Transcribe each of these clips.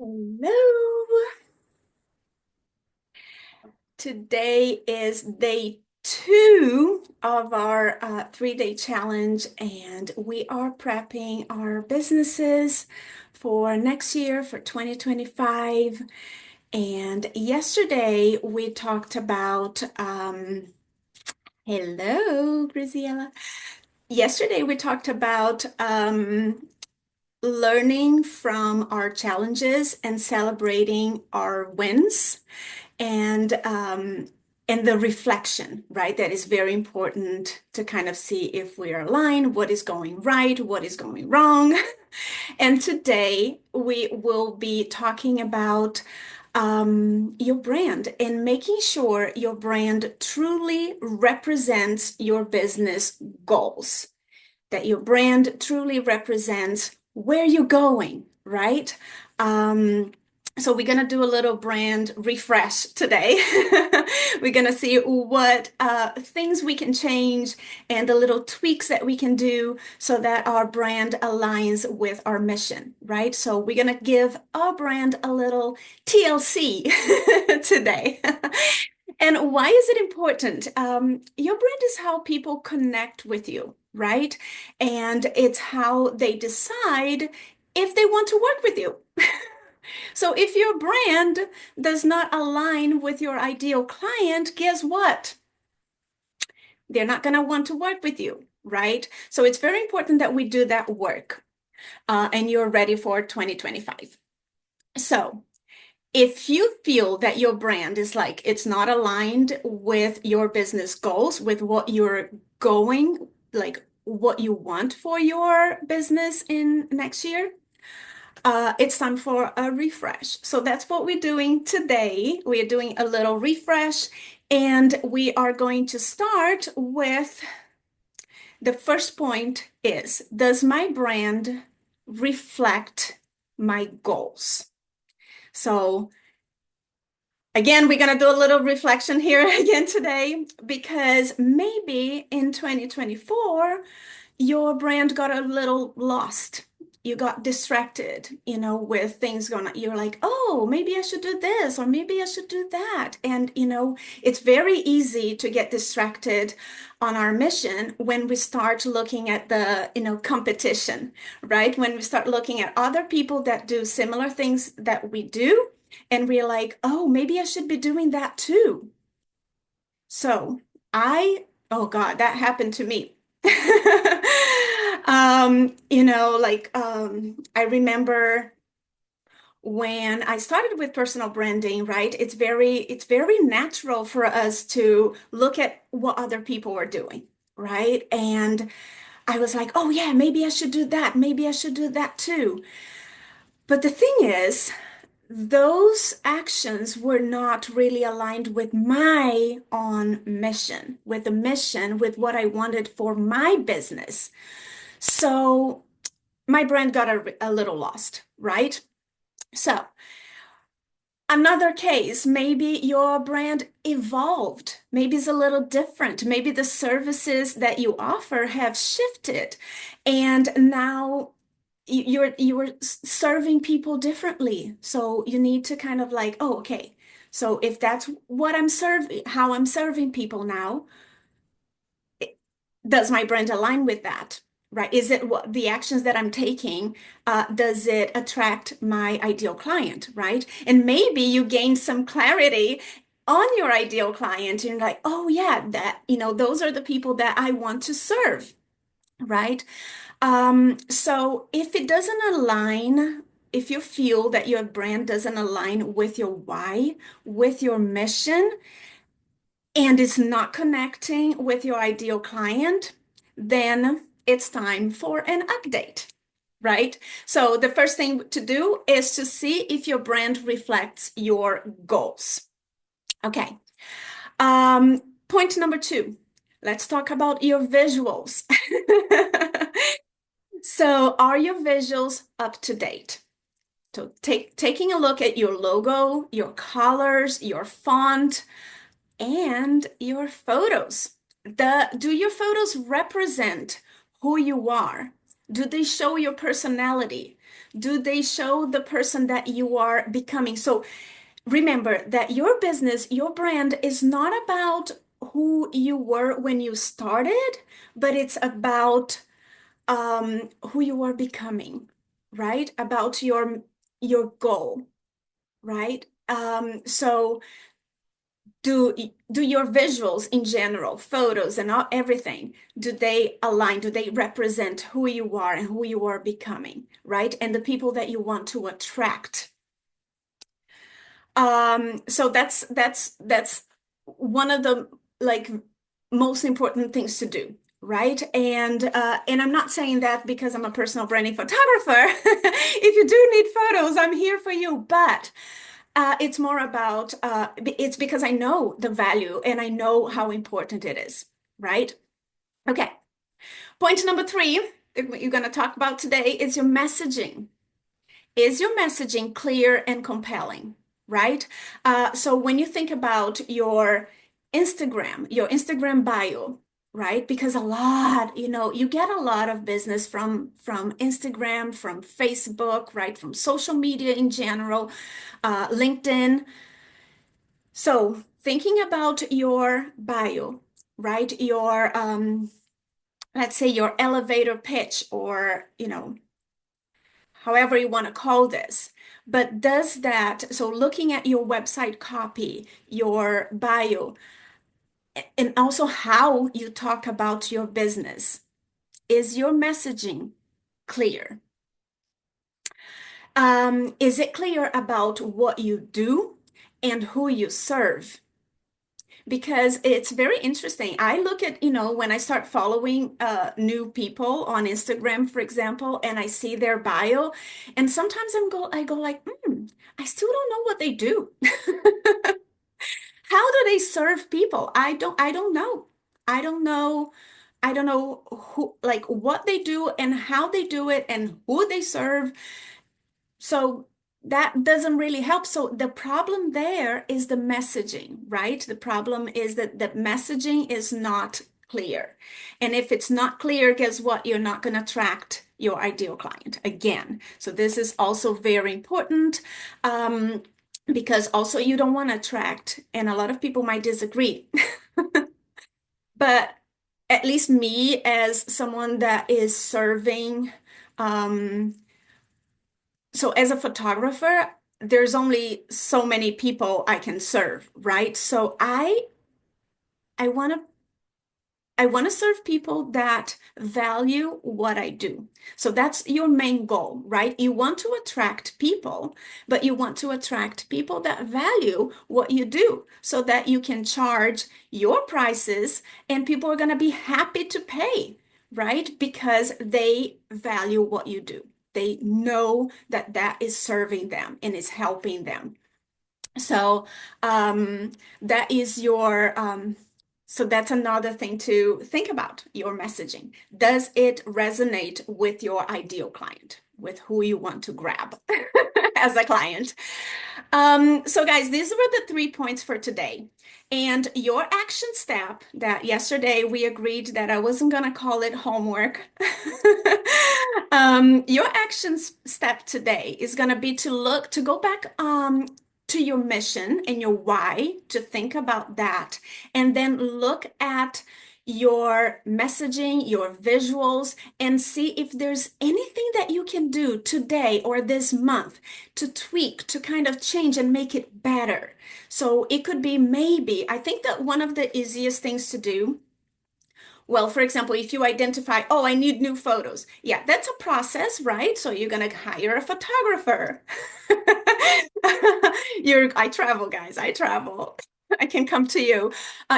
Hello. Today is day two of our 3-day challenge, and we are prepping our businesses for next year, for 2025. And yesterday we talked about, hello, Graciela. Yesterday we talked about learning from our challenges and celebrating our wins. And the reflection, right? That is very important to kind of see if we are aligned, what is going right, what is going wrong. And today we will be talking about your brand and making sure your brand truly represents your business goals, that your brand truly represents where you're going, right? So we're gonna do a little brand refresh today. We're gonna see what things we can change and the little tweaks that we can do so that our brand aligns with our mission, right? So we're gonna give our brand a little TLC today. And why is it important? Your brand is how people connect with you, right? And it's how they decide if they want to work with you. So if your brand does not align with your ideal client, guess what? They're not going to want to work with you, right? So it's very important that we do that work and you're ready for 2025. So if you feel that your brand is like it's not aligned with your business goals, with what you're going, like what you want for your business in next year, it's time for a refresh. So that's what we're doing today. We are doing a little refresh, and we are going to start with the first point is, does my brand reflect my goals? So again, we're going to do a little reflection here again today because maybe in 2024, your brand got a little lost. You got distracted, with things going on. You're like, oh, maybe I should do this or maybe I should do that. And, it's very easy to get distracted on our mission when we start looking at the, competition, right? When we start looking at other people that do similar things that we do, and we're like, oh, maybe I should be doing that too. So oh God, that happened to me. I remember when I started with personal branding, right? It's very natural for us to look at what other people are doing, right? And I was like, oh yeah, maybe I should do that. Maybe I should do that too. But the thing is, those actions were not really aligned with my own mission, with the mission, with what I wanted for my business. So my brand got a little lost, right? So another case, maybe your brand evolved. Maybe it's a little different. Maybe the services that you offer have shifted, and now you're serving people differently. So you need to kind of like, oh, okay. So if that's what I'm serving, how I'm serving people now, does my brand align with that? Right? Is it what the actions that I'm taking, does it attract my ideal client, right? And maybe you gain some clarity on your ideal client and you're like, oh yeah, those are the people that I want to serve, right? So if it doesn't align, if you feel that your brand doesn't align with your why, with your mission, and it's not connecting with your ideal client, then it's time for an update, right? So the first thing to do is to see if your brand reflects your goals. Okay. Point number two, let's talk about your visuals. So are your visuals up to date? So taking a look at your logo, your colors, your font, and your photos. Do your photos represent who you are? Do they show your personality? Do they show the person that you are becoming? So remember that your business, your brand is not about who you were when you started, but it's about who you are becoming, right? About your goal, right? So do your visuals in general, photos and everything, do they align? Do they represent who you are and who you are becoming, right? And the people that you want to attract. So that's one of the like most important things to do, right? And I'm not saying that because I'm a personal branding photographer. If you do need photos, I'm here for you. But it's more about it's because I know the value and I know how important it is, right? Okay. Point number three that you're going to talk about today is your messaging. Is your messaging clear and compelling, right? So when you think about your Instagram bio, right? Because a lot, you get a lot of business from Instagram, from Facebook, right? From social media in general, LinkedIn. So thinking about your bio, right? Let's say your elevator pitch or, however you want to call this. But does that, so looking at your website copy, your bio, and also how you talk about your business, is your messaging clear? Is it clear about what you do and who you serve? Because it's very interesting. I look at, when I start following new people on Instagram, for example, and I see their bio, and sometimes I go like, I still don't know what they do. How do they serve people? I don't know. I don't know. I don't know who, like what they do and how they do it and who they serve. So that doesn't really help. So the problem there is the messaging, right? The problem is that the messaging is not clear. And if it's not clear, guess what? You're not going to attract your ideal client again. So this is also very important. Because also you don't want to attract, and a lot of people might disagree, but at least me as someone that is serving, um, so as a photographer, there's only so many people I can serve, right? So I want to I want to serve people that value what I do. So that's your main goal, right? You want to attract people, but you want to attract people that value what you do so that you can charge your prices and people are going to be happy to pay, right? Because they value what you do. They know that that is serving them and is helping them. So that is so that's another thing to think about, your messaging. Does it resonate with your ideal client, with who you want to grab as a client? So guys, these were the 3 points for today. And your action step that yesterday we agreed that I wasn't gonna call it homework. Your action step today is gonna be to go back to your mission and your why, to think about that, and then look at your messaging, your visuals, and see if there's anything that you can do today or this month to tweak, to kind of change and make it better. So it could be maybe, I think that one of the easiest things to do, well, for example, if you identify, oh, I need new photos. Yeah, that's a process, right? So you're going to hire a photographer. I travel, guys. I travel. I can come to you.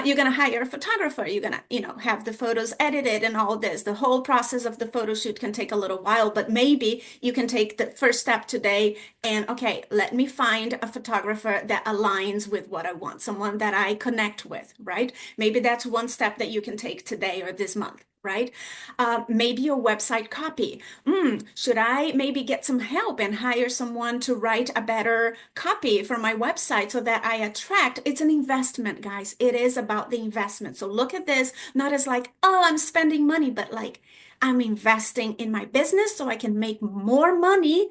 You're going to hire a photographer. You're going to, have the photos edited and all this. The whole process of the photo shoot can take a little while, but maybe you can take the first step today and, okay, let me find a photographer that aligns with what I want, someone that I connect with, right? Maybe that's one step that you can take today or this month, right? Maybe your website copy. Should I maybe get some help and hire someone to write a better copy for my website so that I attract? It's an investment, guys. It is about the investment. So look at this not as like, oh, I'm spending money, but like, I'm investing in my business so I can make more money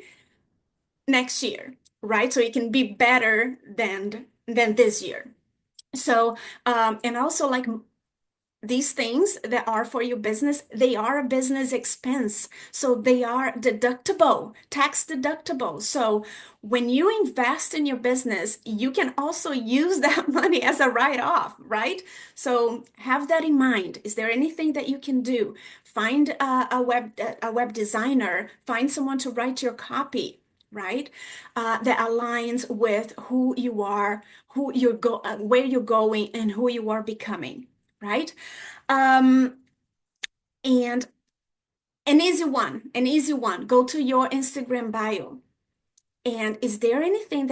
next year, right? So it can be better than this year. So, and also like these things that are for your business, they are a business expense. So they are deductible, tax deductible. So when you invest in your business, you can also use that money as a write-off, right? So have that in mind. Is there anything that you can do? Find a web designer, find someone to write your copy, right? That aligns with who you are, where you're going, and who you are becoming, right? Um, and an easy one, go to your Instagram bio. And is there anything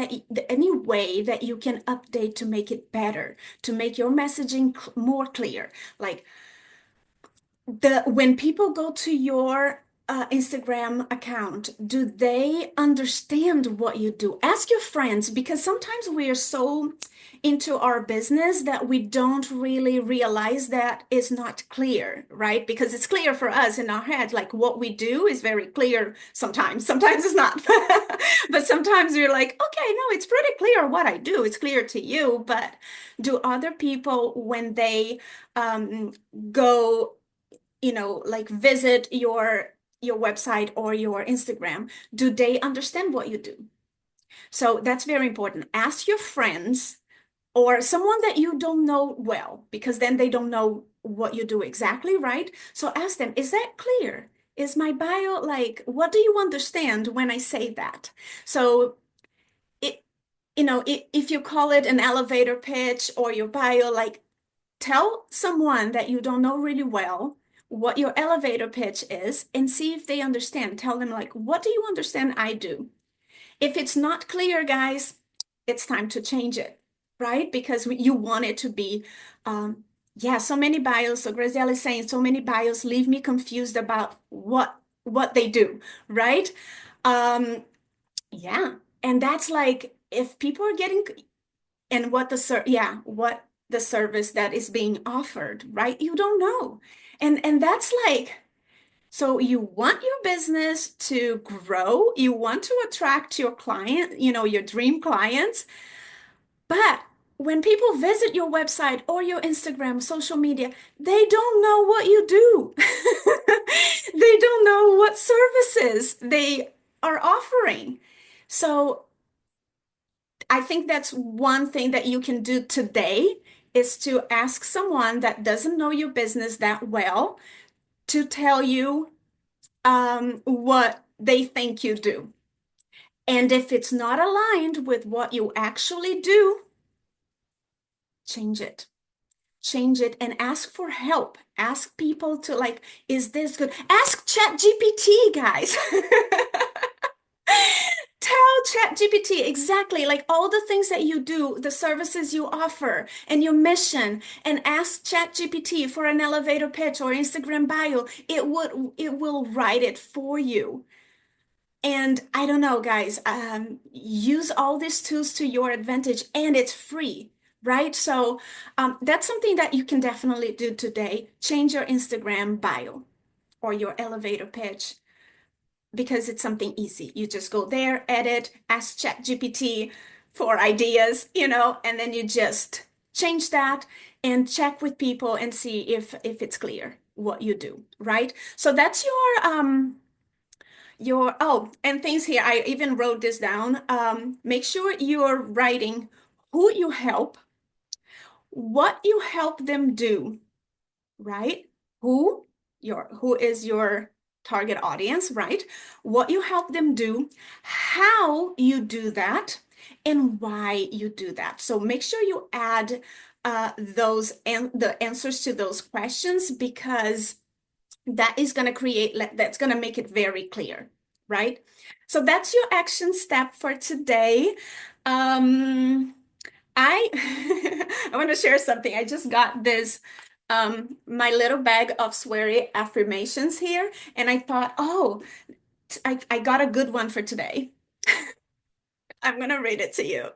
any way that you can update to make it better, to make your messaging more clear? Like when people go to your Instagram account, do they understand what you do? Ask your friends, because sometimes we are so into our business that we don't really realize that it's not clear, right? Because it's clear for us in our head, like what we do is very clear sometimes. Sometimes it's not. But sometimes you're like, okay, no, it's pretty clear what I do. It's clear to you, but do other people, when they go like visit your website or your Instagram, do they understand what you do? So that's very important. Ask your friends or someone that you don't know well, because then they don't know what you do exactly, right? So ask them, is that clear? Is my bio like, what do you understand when I say that? So it, if you call it an elevator pitch or your bio, like tell someone that you don't know really well what your elevator pitch is and see if they understand. Tell them, like, what do you understand I do? If it's not clear, guys, it's time to change it, right? Because you want it to be, yeah, so many bios. So Graziella is saying so many bios leave me confused about what they do, right? Um, yeah, and that's like if people are getting and what the service that is being offered, right? You don't know. And that's like, so you want your business to grow, you want to attract your client, your dream clients, but when people visit your website or your Instagram, social media, they don't know what you do. They don't know what services they are offering. So I think that's one thing that you can do today is to ask someone that doesn't know your business that well to tell you what they think you do. And if it's not aligned with what you actually do, change it. Change it and ask for help. Ask people to like, is this good? Ask ChatGPT, guys. Tell ChatGPT exactly like all the things that you do, the services you offer, and your mission, and ask ChatGPT for an elevator pitch or Instagram bio. It will write it for you. And I don't know, guys, use all these tools to your advantage, and it's free, right? So that's something that you can definitely do today. Change your Instagram bio or your elevator pitch because it's something easy. You just go there, edit, ask ChatGPT for ideas, and then you just change that and check with people and see if it's clear what you do, right? So that's and things here. I even wrote this down. Make sure you're writing who you help, what you help them do, right? Who is your target audience, right? What you help them do, how you do that, and why you do that. So make sure you add the answers to those questions, because that's going to make it very clear, right? So that's your action step for today. Um, I I want to share something. I just got this my little bag of sweary affirmations here, and I thought, oh, I got a good one for today. I'm gonna read it to you.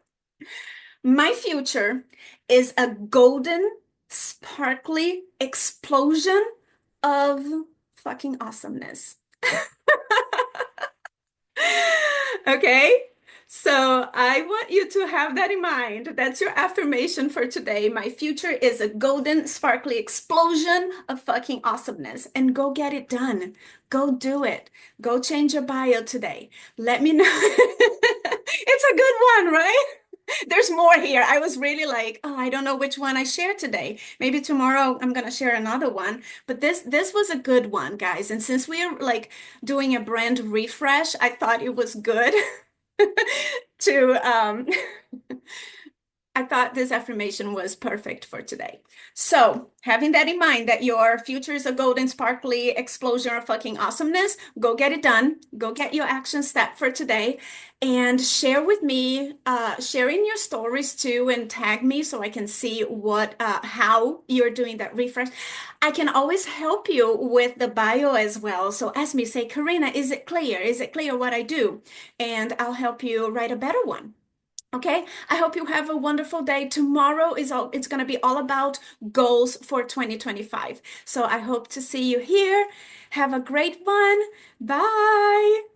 My future is a golden, sparkly explosion of fucking awesomeness. Okay? So I want you to have that in mind. That's your affirmation for today. My future is a golden, sparkly explosion of fucking awesomeness. And go get it done. Go do it. Go change your bio today. Let me know. It's a good one, right? There's more here. I was really like, oh, I don't know which one I share today. Maybe tomorrow I'm gonna share another one. But this was a good one, guys. And since we're like doing a brand refresh, I thought it was good to I thought this affirmation was perfect for today. So, having that in mind, that your future is a golden, sparkly explosion of fucking awesomeness, go get it done. Go get your action step for today and share with me, share in your stories too, and tag me so I can see how you're doing that refresh. I can always help you with the bio as well. So, ask me, say, Karina, is it clear? Is it clear what I do? And I'll help you write a better one. Okay, I hope you have a wonderful day. Tomorrow it's going to be all about goals for 2025. So I hope to see you here. Have a great one. Bye.